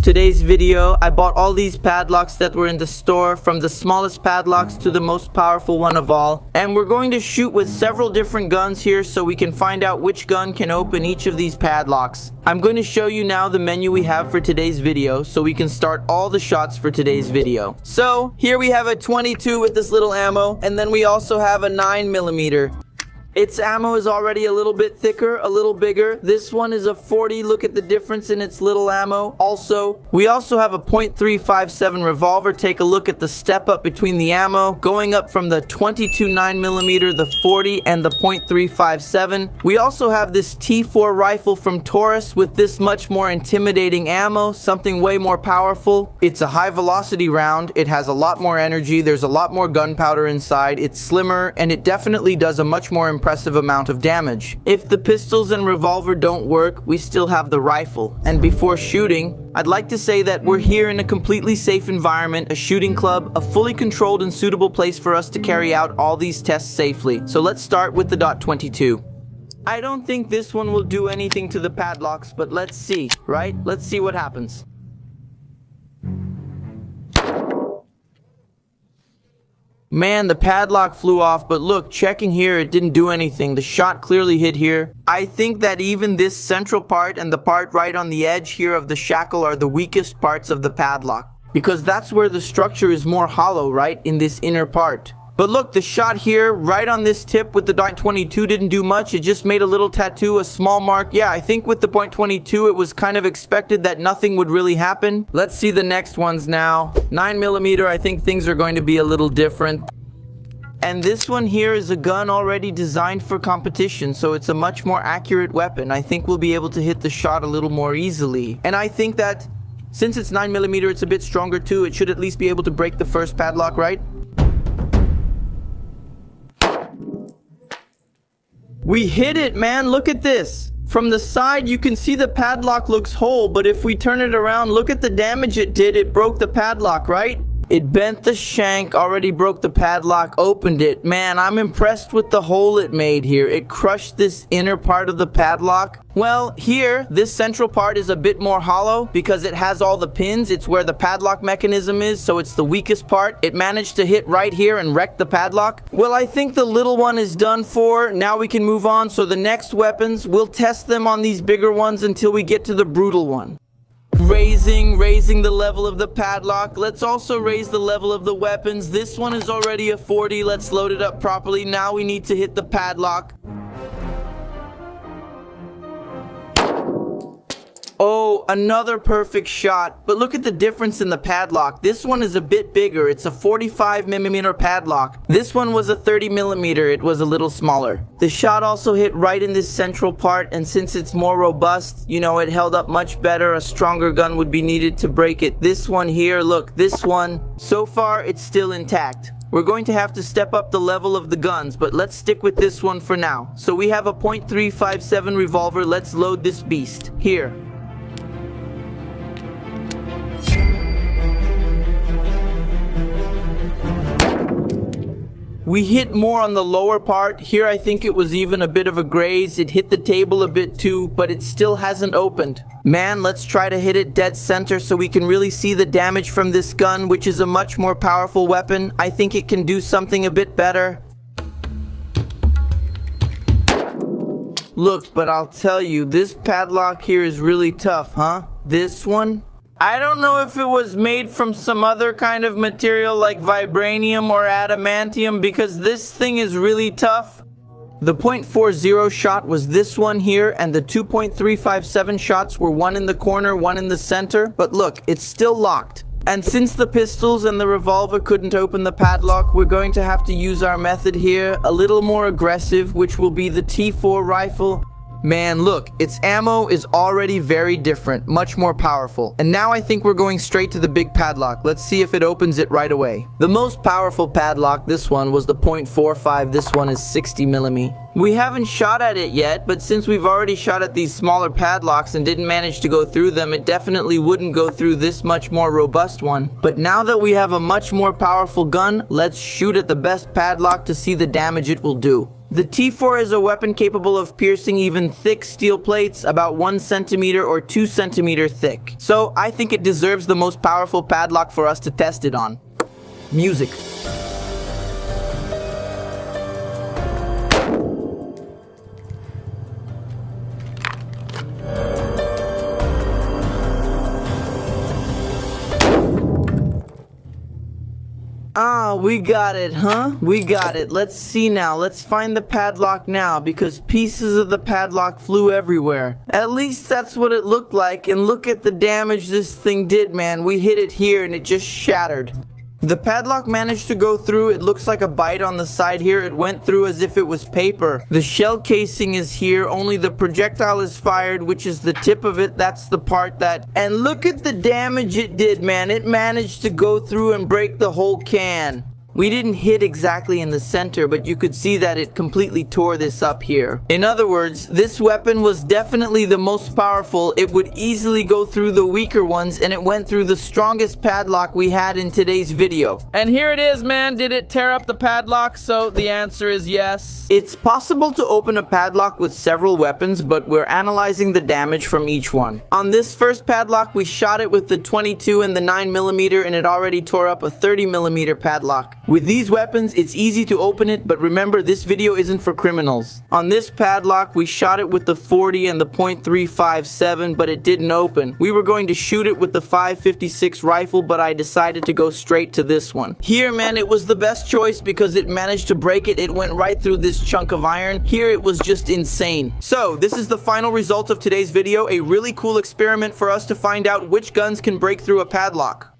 Today's video, I bought all these padlocks that were in the store, from the smallest padlocks to the most powerful one of all. And we're going to shoot with several different guns here so we can find out which gun can open each of these padlocks. I'm going to show you now the menu we have for today's video so we can start all the shots for today's video. So here we have a 22 with this little ammo, and then we also have a 9mm. Its ammo is already a little bit thicker, a little bigger. This one is a 40. Look at the difference in its little ammo. We also have a .357 revolver. Take a look at the step up between the ammo, going up from the 22 9mm, the 40, and the .357. We also have this T4 rifle from Taurus with this much more intimidating ammo, something way more powerful. It's a high velocity round. It has a lot more energy. There's a lot more gunpowder inside. It's slimmer, and it definitely does a much more impressive amount of damage. If the pistols and revolver don't work, we still have the rifle. And before shooting, I'd like to say that we're here in a completely safe environment, a shooting club, a fully controlled and suitable place for us to carry out all these tests safely. So let's start with the .22. I don't think this one will do anything to the padlocks, but let's see, right? Let's see what happens. Man, the padlock flew off, but look, checking here, it didn't do anything. The shot clearly hit here. I think that even this central part and the part right on the edge here of the shackle are the weakest parts of the padlock, because that's where the structure is more hollow, right, in this inner part. But look, the shot here, right on this tip with the .22 didn't do much. It just made a little tattoo, a small mark. Yeah, I think with the .22, it was kind of expected that nothing would really happen. Let's see the next ones now. 9mm, I think things are going to be a little different. And this one here is a gun already designed for competition, so it's a much more accurate weapon. I think we'll be able to hit the shot a little more easily. And I think that since it's 9mm, it's a bit stronger too. It should at least be able to break the first padlock, right? We hit it, man. Look at this. From the side, you can see the padlock looks whole, but if we turn it around, look at the damage it did. It broke the padlock, right? It bent the shank, already broke the padlock, opened it. Man, I'm impressed with the hole it made here. It crushed this inner part of the padlock. Well, here, this central part is a bit more hollow because it has all the pins. It's where the padlock mechanism is, so it's the weakest part. It managed to hit right here and wreck the padlock. Well, I think the little one is done for. Now we can move on. So the next weapons, we'll test them on these bigger ones until we get to the brutal one. Raising the level of the padlock. Let's also raise the level of the weapons. This one is already a 40. Let's load it up properly. Now we need to hit the padlock. Oh, another perfect shot. But look at the difference in the padlock. This one is a bit bigger. It's a 45mm padlock. This one was a 30mm. It was a little smaller. The shot also hit right in this central part, and since it's more robust, you know, it held up much better. A stronger gun would be needed to break it. This one here, look, this one, so far it's still intact. We're going to have to step up the level of the guns, but let's stick with this one for now. So we have a .357 revolver. Let's load this beast. Here. We hit more on the lower part. Here I think it was even a bit of a graze. It hit the table a bit too, but it still hasn't opened. Man, let's try to hit it dead center so we can really see the damage from this gun, which is a much more powerful weapon. I think it can do something a bit better. Look, but I'll tell you, this padlock here is really tough, huh? This one? I don't know if it was made from some other kind of material like vibranium or adamantium, because this thing is really tough. The .40 shot was this one here, and the two .357 shots were one in the corner, one in the center. But look, it's still locked. And since the pistols and the revolver couldn't open the padlock, we're going to have to use our method here, a little more aggressive, which will be the T4 rifle. Man, look, its ammo is already very different, much more powerful. And now I think we're going straight to the big padlock. Let's see if it opens it right away. The most powerful padlock, this one, was the .45. This one is 60mm. We haven't shot at it yet, but since we've already shot at these smaller padlocks and didn't manage to go through them, it definitely wouldn't go through this much more robust one. But now that we have a much more powerful gun, let's shoot at the best padlock to see the damage it will do. The T4 is a weapon capable of piercing even thick steel plates about 1 centimeter or 2 centimeter thick. So I think it deserves the most powerful padlock for us to test it on. Music. Ah, we got it, huh? We got it. Let's see now. Let's find the padlock now, because pieces of the padlock flew everywhere. At least that's what it looked like, and look at the damage this thing did, man. We hit it here and it just shattered. The padlock managed to go through. It looks like a bite on the side here. It went through as if it was paper. The shell casing is here, only the projectile is fired, which is the tip of it. That's the part that... And look at the damage it did, man. It managed to go through and break the whole can. We didn't hit exactly in the center, but you could see that it completely tore this up here. In other words, this weapon was definitely the most powerful. It would easily go through the weaker ones, and it went through the strongest padlock we had in today's video. And here it is, man. Did it tear up the padlock? So the answer is yes. It's possible to open a padlock with several weapons, but we're analyzing the damage from each one. On this first padlock, we shot it with the 22 and the 9mm, and it already tore up a 30mm padlock. With these weapons, it's easy to open it, but remember, this video isn't for criminals. On this padlock, we shot it with the 40 and the .357, but it didn't open. We were going to shoot it with the 5.56 rifle, but I decided to go straight to this one. Here, man, it was the best choice because it managed to break it. It went right through this chunk of iron. Here, it was just insane. So, this is the final result of today's video, a really cool experiment for us to find out which guns can break through a padlock.